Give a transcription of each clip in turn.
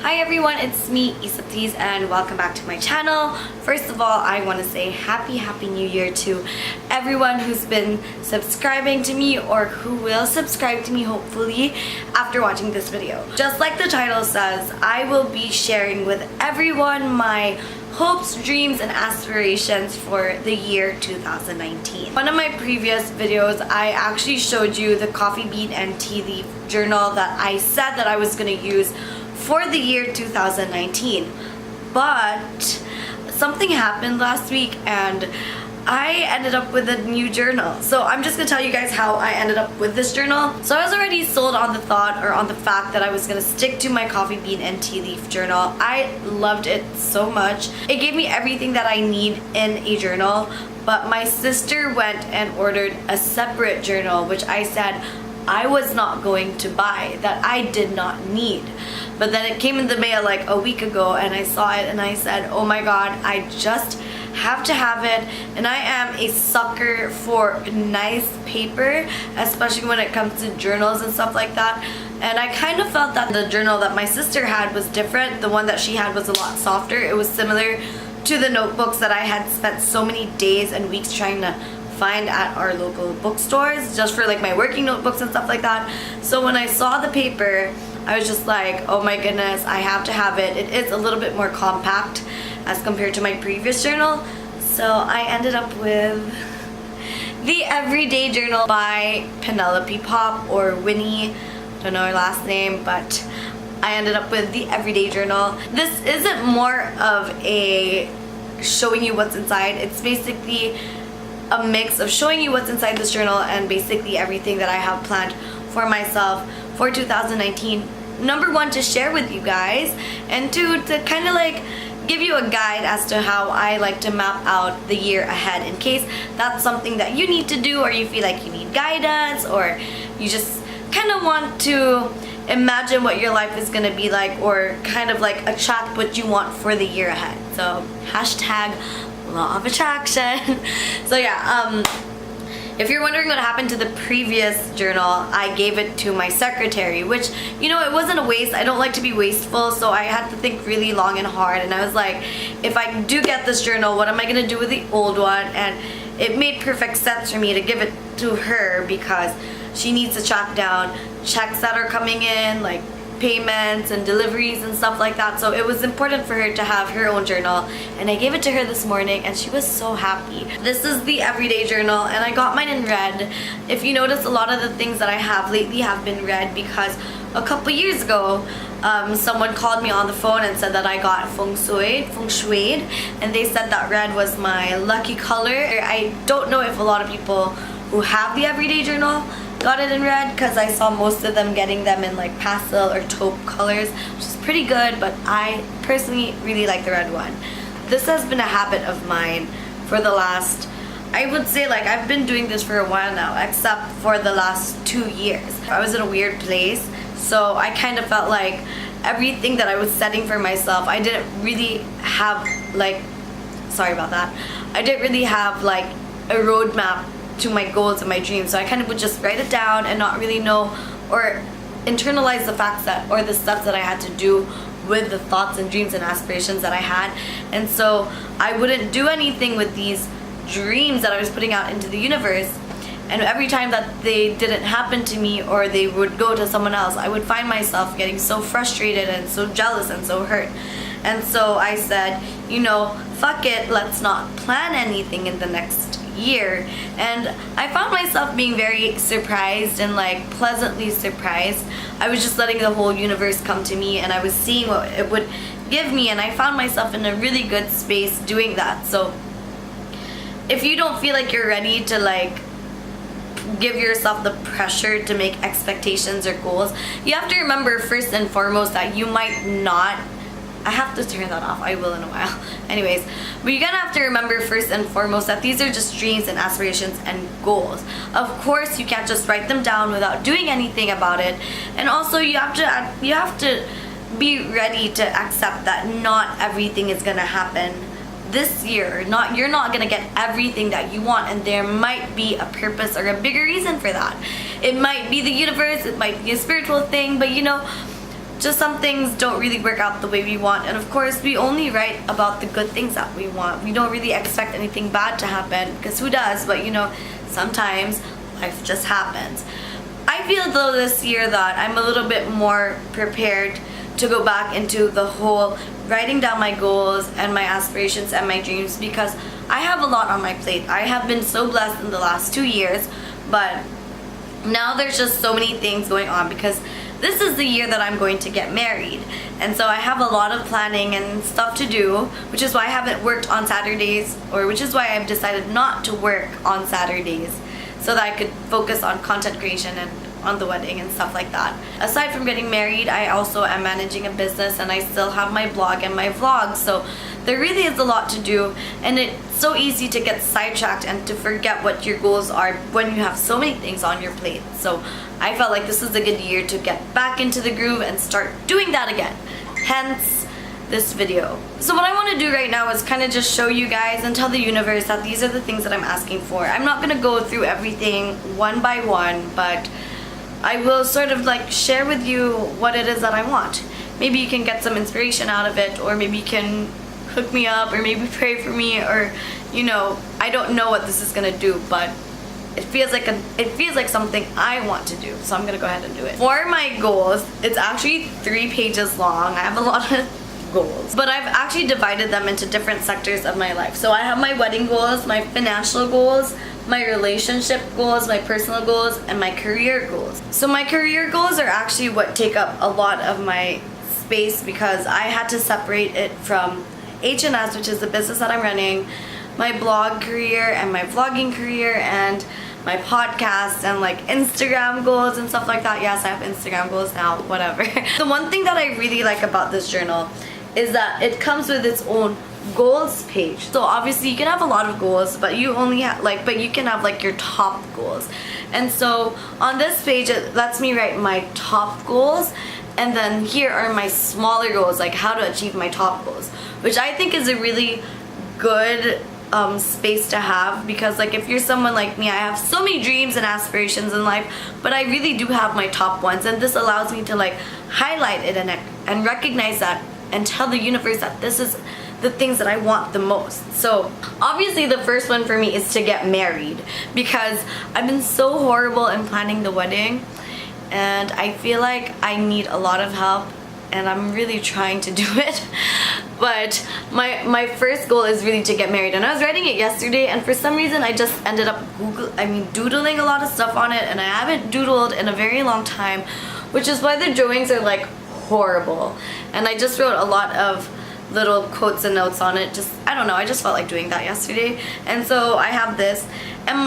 Hi everyone, it's me, Issaplease, and welcome back to my channel. First of all, I want to say Happy New Year to everyone who's been subscribing to me or who will subscribe to me hopefully after watching this video. Just like the title says, I will be sharing with everyone my hopes, dreams, and aspirations for the year 2019. One of my previous videos, I actually showed you the coffee bean and tea leaf journal that I said that I was going to use for the year 2019. But something happened last week and I ended up with a new journal. So I'm just gonna tell you guys how I ended up with this journal. So I was already sold on the thought or on the fact that I was gonna stick to my coffee bean and tea leaf journal. I loved it so much. It gave me everything that I need in a journal, but my sister went and ordered a separate journal, which I said I was not going to buy, that I did not need. But then it came in the mail like a week ago and I saw it and I said, oh my god, I just have to have it. And I am a sucker for nice paper, especially when it comes to journals and stuff like that. And I kind of felt that the journal that my sister had was different. The one that she had was a lot softer. It was similar to the notebooks that I had spent so many days and weeks trying to find at our local bookstores just for like my working notebooks and stuff like that. So when I saw the paper, I was just like, oh my goodness, I have to have it. It is a little bit more compact as compared to my previous journal. So I ended up with the Everyday Journal by Penelope Pop or Winnie. Don't know her last name, but I ended up with the Everyday Journal. This isn't more of a showing you what's inside. It's basically a mix of showing you what's inside this journal and basically everything that I have planned for myself for 2019. Number one, to share with you guys, and two, to kind of like give you a guide as to how I like to map out the year ahead in case that's something that you need to do or you feel like you need guidance or you just kind of want to imagine what your life is going to be like or kind of like attract what you want for the year ahead. So hashtag law of attraction. So yeah, if you're wondering what happened to the previous journal, I gave it to my secretary, which, you know, it wasn't a waste. I don't like to be wasteful, so I had to think really long and hard, and I was like, if I do get this journal, what am I gonna do with the old one? And it made perfect sense for me to give it to her because she needs to track down checks that are coming in, like payments and deliveries and stuff like that. So it was important for her to have her own journal, and I gave it to her this morning and she was so happy. This is the Everyday Journal and I got mine in red. If you notice, a lot of the things that I have lately have been red because a couple years ago someone called me on the phone and said that I got feng shuied, and they said that red was my lucky color. I don't know if a lot of people who have the Everyday Journal got it in red because I saw most of them getting them in like pastel or taupe colors, which is pretty good, but I personally really like the red one. This has been a habit of mine for the last, I would say, like I've been doing this for a while now, except for the last 2 years. I was in a weird place, so I kind of felt like everything that I was setting for myself, I didn't really have like, sorry about that, I didn't really have like a roadmap to my goals and my dreams, so I kind of would just write it down and not really know or internalize the facts that or the steps that I had to do with the thoughts and dreams and aspirations that I had. And so I wouldn't do anything with these dreams that I was putting out into the universe, and every time that they didn't happen to me or they would go to someone else, I would find myself getting so frustrated and so jealous and so hurt. And so I said, you know, fuck it, let's not plan anything in the next year. And I found myself being very surprised and like pleasantly surprised. I was just letting the whole universe come to me and I was seeing what it would give me, and I found myself in a really good space doing that. So if you don't feel like you're ready to like give yourself the pressure to make expectations or goals, you have to remember first and foremost that you might not, I have to turn that off, I will in a while. Anyways, but you're gonna have to remember first and foremost that these are just dreams and aspirations and goals. Of course, you can't just write them down without doing anything about it. And also you have to be ready to accept that not everything is gonna happen this year. You're not gonna get everything that you want, and there might be a purpose or a bigger reason for that. It might be the universe, it might be a spiritual thing, but you know, just some things don't really work out the way we want. And of course, we only write about the good things that we want. We don't really expect anything bad to happen, because who does? But you know, sometimes life just happens. I feel though this year that I'm a little bit more prepared to go back into the whole writing down my goals and my aspirations and my dreams, because I have a lot on my plate. I have been so blessed in the last 2 years, but now there's just so many things going on, because this is the year that I'm going to get married. And so I have a lot of planning and stuff to do, which is why I haven't worked on Saturdays, or which is why I've decided not to work on Saturdays, so that I could focus on content creation and on the wedding and stuff like that. Aside from getting married, I also am managing a business, and I still have my blog and my vlogs, so there really is a lot to do, and it's so easy to get sidetracked and to forget what your goals are when you have so many things on your plate. So I felt like this was a good year to get back into the groove and start doing that again. Hence this video. So what I want to do right now is kind of just show you guys and tell the universe that these are the things that I'm asking for. I'm not going to go through everything one by one, but I will sort of like share with you what it is that I want. Maybe you can get some inspiration out of it, or maybe you can hook me up, or maybe pray for me, or you know, I don't know what this is gonna do, but it feels like something I want to do, so I'm gonna go ahead and do it. For my goals, it's actually 3 pages long. I have a lot of goals, but I've actually divided them into different sectors of my life. So I have my wedding goals, my financial goals, my relationship goals, my personal goals, and my career goals. So my career goals are actually what take up a lot of my space, because I had to separate it from H&S, which is the business that I'm running, my blog career and my vlogging career, and my podcast and like Instagram goals and stuff like that. Yes, I have Instagram goals now, whatever. The one thing that I really like about this journal is that it comes with its own goals page. So obviously you can have a lot of goals, but you only have but you can have like your top goals. And so on this page, it lets me write my top goals, and then here are my smaller goals, like how to achieve my top goals, which I think is a really good space to have, because like if you're someone like me, I have so many dreams and aspirations in life, but I really do have my top ones, and this allows me to like highlight it and recognize that and tell the universe that this is the things that I want the most. So obviously the first one for me is to get married, because I've been so horrible in planning the wedding, and I feel like I need a lot of help, and I'm really trying to do it. But my first goal is really to get married, and I was writing it yesterday, and for some reason I just ended up doodling a lot of stuff on it, and I haven't doodled in a very long time, which is why the drawings are like horrible. And I just wrote a lot of little quotes and notes on it. I don't know, I just felt like doing that yesterday. And so I have this, and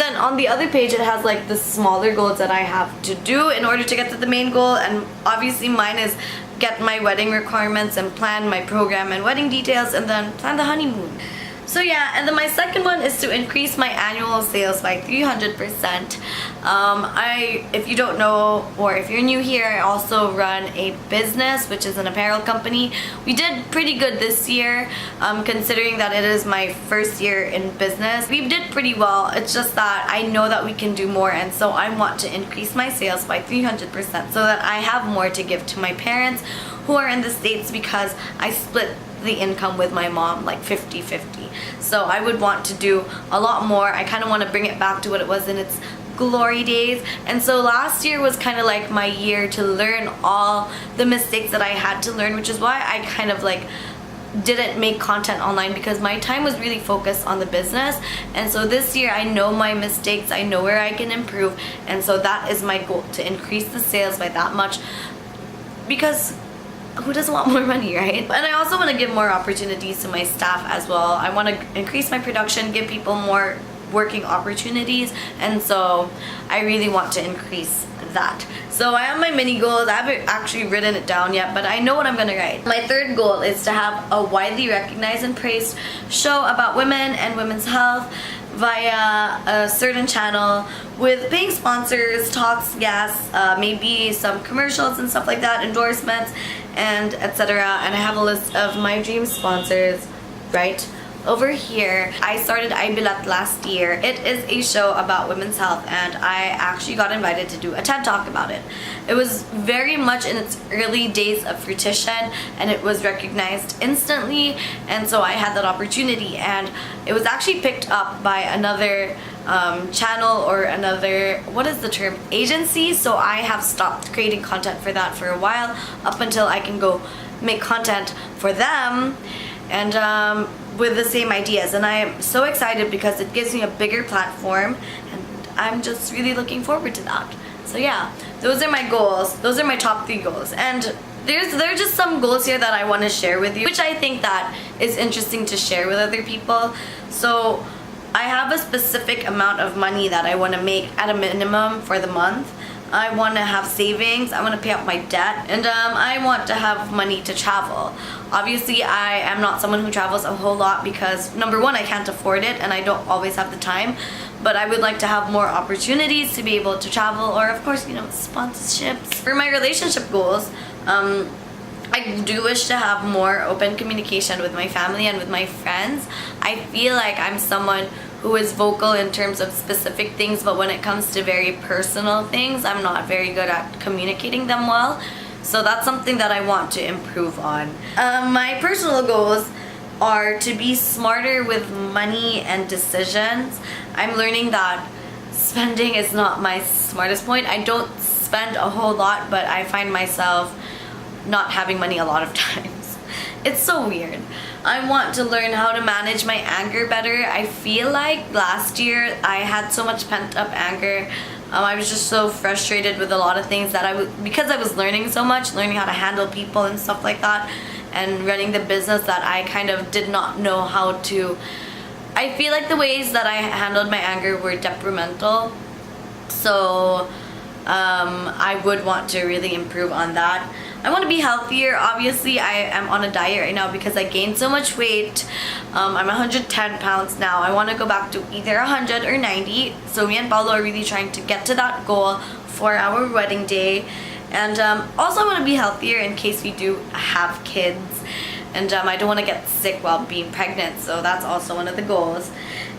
then on the other page it has like the smaller goals that I have to do in order to get to the main goal. And obviously mine is get my wedding requirements and plan my program and wedding details, and then plan the honeymoon. So yeah, and then my second one is to increase my annual sales by 300%. If you don't know, or if you're new here, I also run a business, which is an apparel company. We did pretty good this year, considering that it is my first year in business. We did pretty well. It's just that I know that we can do more, and so I want to increase my sales by 300% so that I have more to give to my parents who are in the States, because I split the income with my mom like 50-50. So I would want to do a lot more. I kind of want to bring it back to what it was in its glory days. And so last year was kind of like my year to learn all the mistakes that I had to learn, which is why I kind of like didn't make content online, because my time was really focused on the business. And so this year I know my mistakes, I know where I can improve, and so that is my goal, to increase the sales by that much, because who doesn't want more money, right? And I also want to give more opportunities to my staff as well. I want to increase my production, give people more working opportunities, and so I really want to increase that. So I have my mini goals. I haven't actually written it down yet, but I know what I'm gonna write. My third goal is to have a widely recognized and praised show about women and women's health via a certain channel with paying sponsors, talks, guests, maybe some commercials and stuff like that, endorsements, and etc. And I have a list of my dream sponsors right over here. I started Ibilat last year. It is a show about women's health, and I actually got invited to do a TED Talk about it. It was very much in its early days of fruition, and it was recognized instantly, and so I had that opportunity, and it was actually picked up by another channel or another, what is the term, agency. So I have stopped creating content for that for a while, up until I can go make content for them, and with the same ideas. And I am so excited because it gives me a bigger platform, and I'm just really looking forward to that. So yeah, those are my goals. Those are my top 3 goals, and there are just some goals here that I want to share with you, which I think that is interesting to share with other people. So I have a specific amount of money that I want to make at a minimum for the month. I want to have savings, I want to pay off my debt, and I want to have money to travel. Obviously, I am not someone who travels a whole lot because, number one, I can't afford it and I don't always have the time, but I would like to have more opportunities to be able to travel, or of course, you know, sponsorships. For my relationship goals, I do wish to have more open communication with my family and with my friends. I feel like I'm someone who is vocal in terms of specific things, but when it comes to very personal things, I'm not very good at communicating them well. So that's something that I want to improve on. My personal goals are to be smarter with money and decisions. I'm learning that spending is not my smartest point. I don't spend a whole lot, but I find myself not having money a lot of times. It's so weird. I want to learn how to manage my anger better. I feel like last year I had so much pent up anger. I was just so frustrated with a lot of things that because I was learning so much, learning how to handle people and stuff like that, and running the business, that I kind of did not know how to. I feel like the ways that I handled my anger were detrimental. So I would want to really improve on that. I want to be healthier. Obviously, I am on a diet right now because I gained so much weight. I'm 110 pounds now. I want to go back to either 100 or 90. So me and Paulo are really trying to get to that goal for our wedding day. And also I want to be healthier in case we do have kids. And I don't want to get sick while being pregnant. So that's also one of the goals.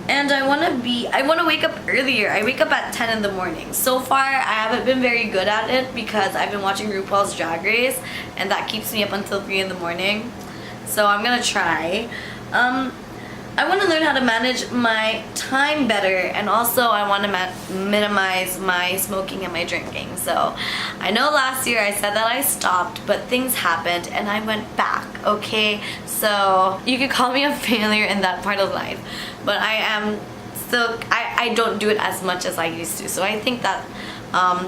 And I want to wake up earlier. I wake up at 10 in the morning. So far, I haven't been very good at it because I've been watching RuPaul's Drag Race, and that keeps me up until 3 in the morning. So I'm gonna try. I want to learn how to manage my time better, and also I want to minimize my smoking and my drinking. So I know last year I said that I stopped, but things happened and I went back, okay? So you could call me a failure in that part of life, but I am still, I don't do it as much as I used to. So I think that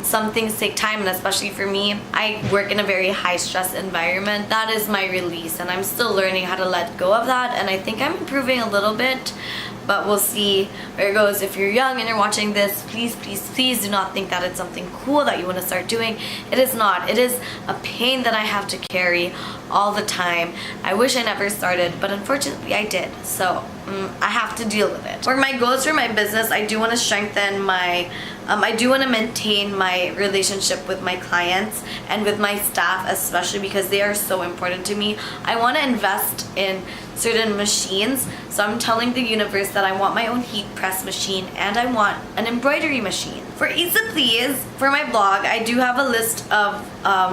some things take time, and especially for me, I work in a very high stress environment. That is my release, and I'm still learning how to let go of that, and I think I'm improving a little bit, but we'll see where it goes. If you're young and you're watching this, please, please, please do not think that it's something cool that you want to start doing. It is not. It is a pain that I have to carry all the time. I wish I never started, but unfortunately I did. So I have to deal with it. For my goals for my business, I do want to strengthen my I do want to maintain my relationship with my clients and with my staff, especially because they are so important to me. I want to invest in certain machines. So I'm telling the universe that I want my own heat press machine and I want an embroidery machine. For Issaplease, for my blog, I do have a list of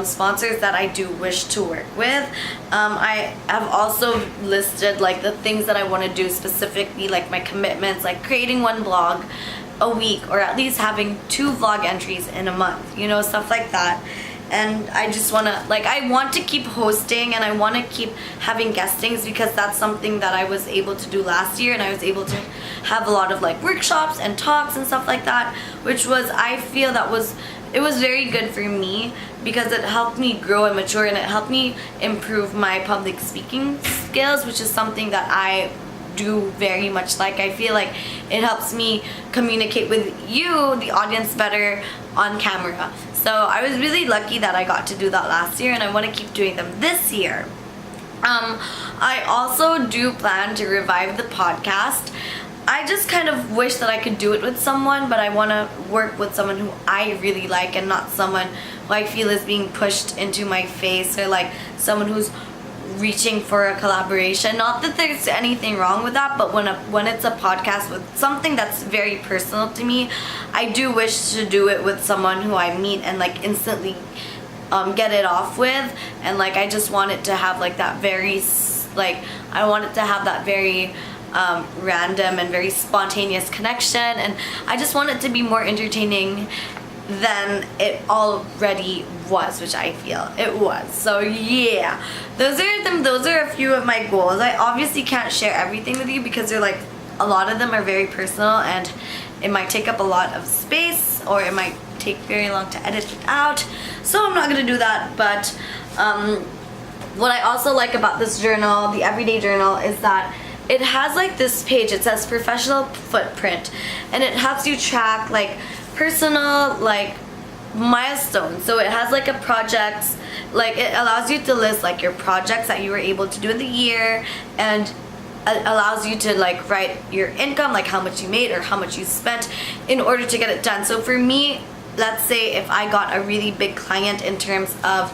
sponsors that I do wish to work with. I have also listed like the things that I want to do specifically, like my commitments, like creating one blog a week, or at least having 2 vlog entries in a month, you know, stuff like that. And I just want to, like, I want to keep hosting and I want to keep having guestings, because that's something that I was able to do last year, and I was able to have a lot of like workshops and talks and stuff like that, which was, I feel that it was very good for me because it helped me grow and mature, and it helped me improve my public speaking skills, which is something that I do very much like. I feel like it helps me communicate with you, the audience, better on camera. So I was really lucky that I got to do that last year, and I want to keep doing them this year. I also do plan to revive the podcast. I just kind of wish that I could do it with someone, but I want to work with someone who I really like and not someone who I feel is being pushed into my face, or like someone who's reaching for a collaboration. Not that there's anything wrong with that, but when it's a podcast with something that's very personal to me, I do wish to do it with someone who I meet and like instantly get it off with. And like I just want it to have like that very I want it to have that very random and very spontaneous connection, and I just want it to be more entertaining than it already was, which I feel it was. So yeah, those are a few of my goals. I obviously can't share everything with you because they're like, a lot of them are very personal and it might take up a lot of space, or it might take very long to edit it out, so I'm not gonna do that. But what I also like about this journal, the everyday journal, is that it has like this page, it says professional footprint, and it helps you track like personal like milestones. So it has like a project, like it allows you to list like your projects that you were able to do in the year, and it allows you to like write your income, like how much you made or how much you spent in order to get it done. So for me, let's say if I got a really big client in terms of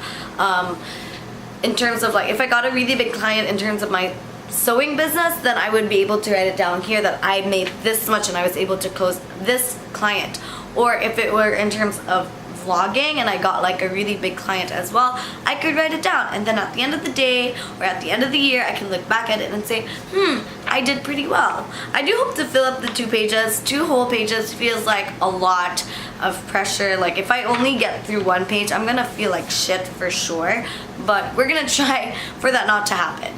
like if I got a really big client in terms of my sewing business, then I would be able to write it down here that I made this much and I was able to close this client. Or if it were in terms of vlogging and I got like a really big client as well, I could write it down, and then at the end of the day or at the end of the year I can look back at it and say, I did pretty well. I do hope to fill up the 2 pages. 2 whole pages feels like a lot of pressure. Like if I only get through 1 page, I'm gonna feel like shit for sure, but we're gonna try for that not to happen.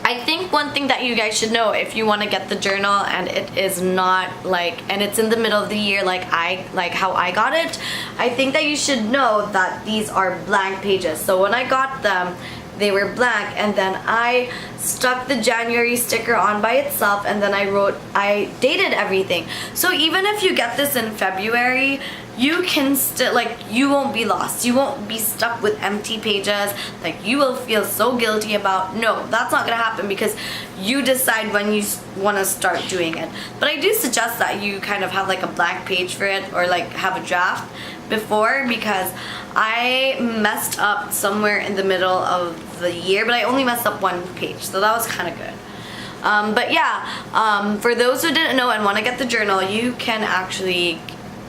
I think one thing that you guys should know if you want to get the journal and it is not like, and it's in the middle of the year like how I got it, I think that you should know that these are blank pages. So when I got them, they were blank, and then I stuck the January sticker on by itself, and then I dated everything. So even if you get this in February, you can still, like, you won't be lost. You won't be stuck with empty pages. Like, you will feel so guilty about, no, that's not gonna happen because you decide when you wanna start doing it. But I do suggest that you kind of have like a blank page for it, or like have a draft before, because I messed up somewhere in the middle of the year, but I only messed up 1 page, so that was kind of good. But yeah, for those who didn't know and want to get the journal, you can actually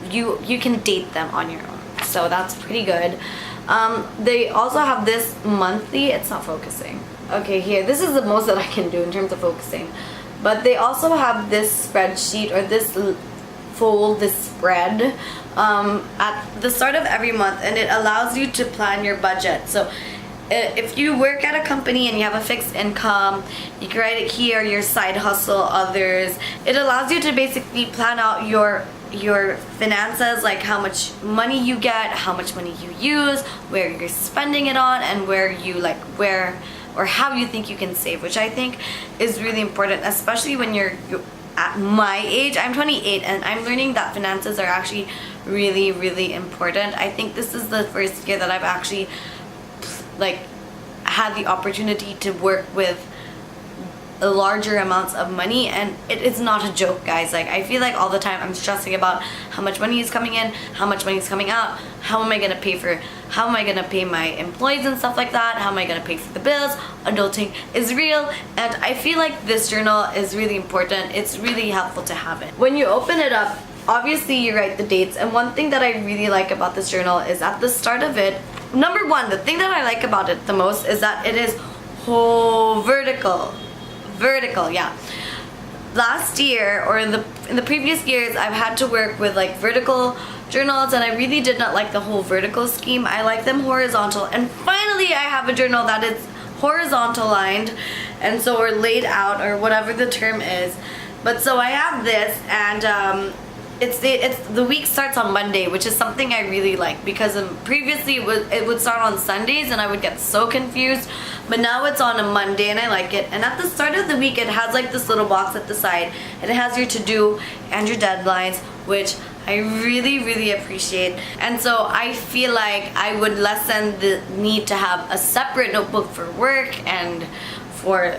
you can date them on your own, so that's pretty good. They also have this monthly, it's not focusing. Okay, here, this is the most that I can do in terms of focusing. But they also have this spreadsheet, or this spread at the start of every month, and it allows you to plan your budget. So if you work at a company and you have a fixed income, you can write it here, your side hustle, others. It allows you to basically plan out your finances, like how much money you get, how much money you use, where you're spending it on, and where or how you think you can save, which I think is really important, especially when you're at my age. I'm 28 and I'm learning that finances are actually really, really important. I think this is the first year that I've actually like had the opportunity to work with larger amounts of money, and it is not a joke, guys. Like, I feel like all the time I'm stressing about how much money is coming in, how much money is coming out, how am I gonna pay my employees and stuff like that, how am I gonna pay for the bills. Adulting is real, and I feel like this journal is really important. It's really helpful to have it. When you open it up, obviously you write the dates, and one thing that I really like about this journal is at the start of it, number one, the thing that I like about it the most is that it is whole vertical, yeah. Last year, or in the previous years, I've had to work with like vertical journals, and I really did not like the whole vertical scheme. I like them horizontal, and finally I have a journal that is horizontal lined, and so, or laid out, or whatever the term is. But so I have this, and it's the week starts on Monday, which is something I really like, because previously it would start on Sundays and I would get so confused, but now it's on a Monday and I like it. And at the start of the week, it has like this little box at the side, and it has your to-do and your deadlines, which I really, really appreciate. And so I feel like I would lessen the need to have a separate notebook for work and for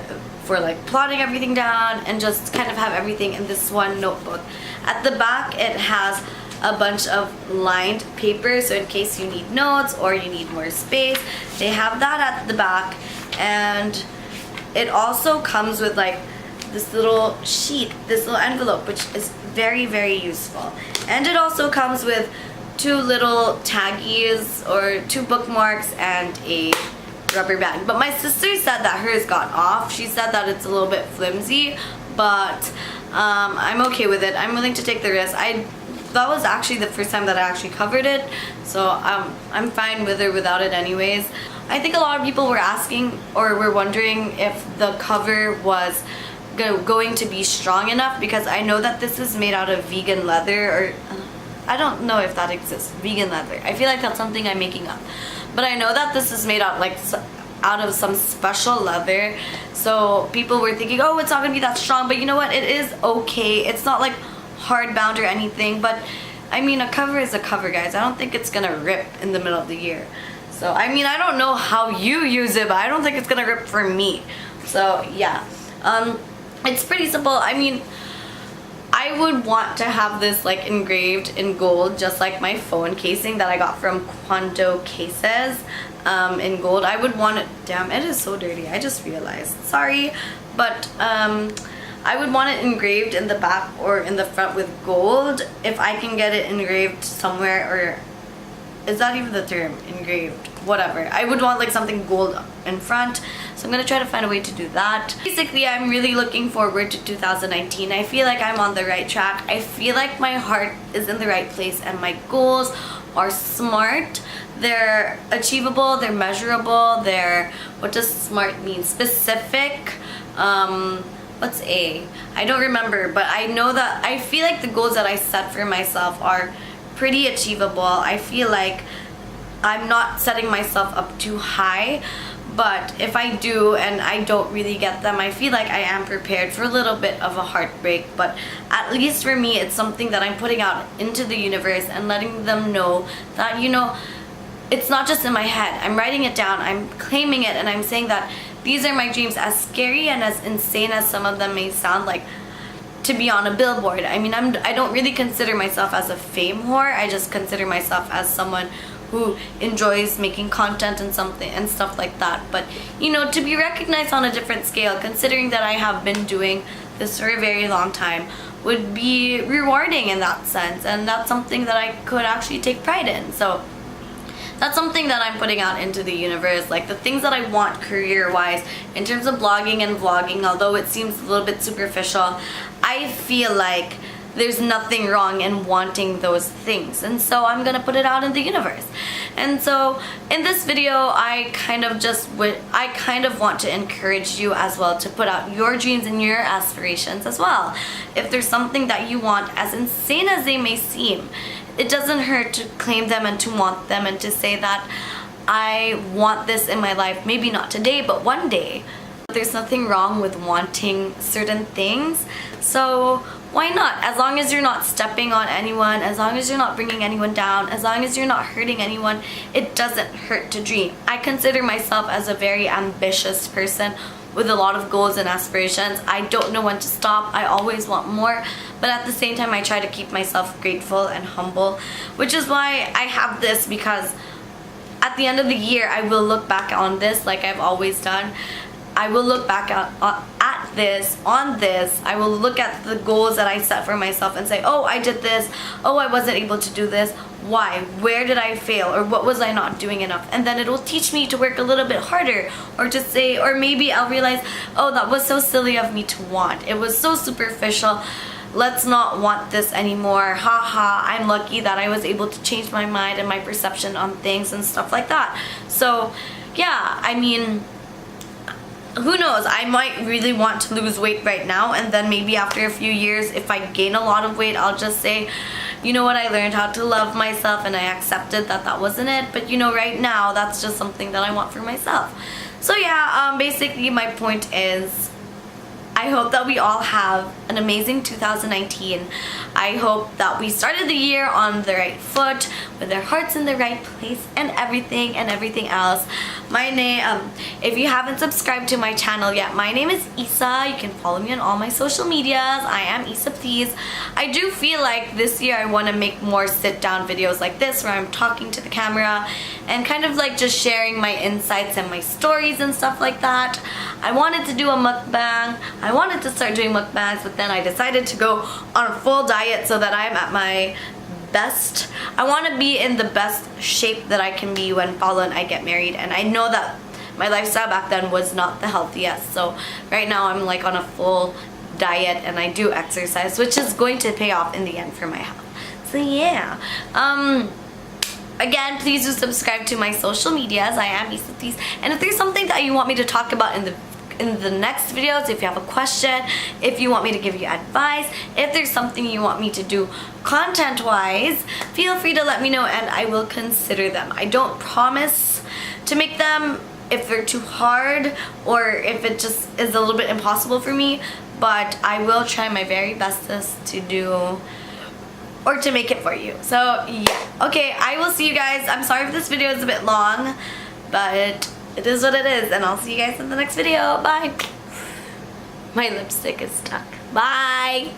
like plotting everything down, and just kind of have everything in this one notebook. At the back, it has a bunch of lined paper, so in case you need notes or you need more space, they have that at the back. And it also comes with like this little sheet, this little envelope, which is very, very useful. And it also comes with 2 little taggies or 2 bookmarks and a rubber band. But my sister said that hers got off. She said that it's a little bit flimsy, but I'm okay with it. I'm willing to take the risk. That was actually the first time that I actually covered it, so I'm fine with it without it anyways. I think a lot of people were asking or were wondering if the cover was going to be strong enough, because I know that this is made out of vegan leather, or I don't know if that exists, vegan leather. I feel like that's something I'm making up. But I know that this is made out of some special leather, so people were thinking, oh, it's not gonna be that strong, but you know what, it is okay. It's not like hardbound or anything, but I mean, a cover is a cover, guys. I don't think it's gonna rip in the middle of the year. So I mean, I don't know how you use it, but I don't think it's gonna rip for me. So yeah, it's pretty simple. I mean, I would want to have this like engraved in gold, just like my phone casing that I got from Quando Cases in gold. I would want it, damn, it is so dirty, I just realized, sorry, but I would want it engraved in the back or in the front with gold if I can get it engraved somewhere, or is that even the term, engraved, whatever. I would want like something gold in front, so I'm gonna try to find a way to do that. Basically, I'm really looking forward to 2019. I feel like I'm on the right track. I feel like my heart is in the right place and my goals are smart. They're achievable, they're measurable, they're, what does smart mean? Specific. What's A? I don't remember, but I know that I feel like the goals that I set for myself are pretty achievable. I feel like I'm not setting myself up too high, but if I do and I don't really get them, I feel like I am prepared for a little bit of a heartbreak. But at least for me, it's something that I'm putting out into the universe and letting them know that, you know, it's not just in my head. I'm writing it down, I'm claiming it, and I'm saying that these are my dreams, as scary and as insane as some of them may sound, like to be on a billboard. I mean, I don't really consider myself as a fame whore. I just consider myself as someone who enjoys making content and stuff like that. But you know, to be recognized on a different scale, considering that I have been doing this for a very long time, would be rewarding in that sense, and that's something that I could actually take pride in. So that's something that I'm putting out into the universe, like the things that I want career-wise in terms of blogging and vlogging. Although it seems a little bit superficial, I feel like there's nothing wrong in wanting those things, and so I'm gonna put it out in the universe. And so in this video, I kind of want to encourage you as well to put out your dreams and your aspirations as well. If there's something that you want, as insane as they may seem, it doesn't hurt to claim them and to want them and to say that I want this in my life, maybe not today, but one day. There's nothing wrong with wanting certain things, so why not? As long as you're not stepping on anyone, as long as you're not bringing anyone down, as long as you're not hurting anyone, it doesn't hurt to dream. I consider myself as a very ambitious person with a lot of goals and aspirations. I don't know when to stop. I always want more, but at the same time I try to keep myself grateful and humble, which is why I have this, because at the end of the year I will look back on this like I've always done. I will look back at this, I will look at the goals that I set for myself and say, oh, I did this, oh, I wasn't able to do this, why, where did I fail, or what was I not doing enough? And then it will teach me to work a little bit harder, or to say, or maybe I'll realize, oh, that was so silly of me to want, it was so superficial, let's not want this anymore, haha, I'm lucky that I was able to change my mind and my perception on things and stuff like that. So yeah, I mean, who knows, I might really want to lose weight right now, and then maybe after a few years, if I gain a lot of weight, I'll just say, you know what, I learned how to love myself and I accepted that that wasn't it. But you know, right now, that's just something that I want for myself. So yeah, basically my point is, I hope that we all have an amazing 2019. I hope that we started the year on the right foot, with our hearts in the right place, and everything else. My name, if you haven't subscribed to my channel yet, my name is Issa. You can follow me on all my social medias. I am Issaplease. I do feel like this year I want to make more sit-down videos like this, where I'm talking to the camera and kind of like just sharing my insights and my stories and stuff like that. I wanted to do a mukbang. I wanted to start doing mukbangs, but then I decided to go on a full diet so that I'm at my best. I want to be in the best shape that I can be when Paolo and I get married, and I know that my lifestyle back then was not the healthiest. So right now I'm like on a full diet and I do exercise, which is going to pay off in the end for my health. So yeah. Again, please do subscribe to my social medias. I am Issaplease. And if there's something that you want me to talk about in the next videos, if you have a question, if you want me to give you advice, if there's something you want me to do content-wise, feel free to let me know and I will consider them. I don't promise to make them if they're too hard or if it just is a little bit impossible for me, but I will try my very bestest to do or to make it for you. So yeah, okay, I will see you guys. I'm sorry if this video is a bit long, but it is what it is, and I'll see you guys in the next video. Bye. My lipstick is stuck. Bye.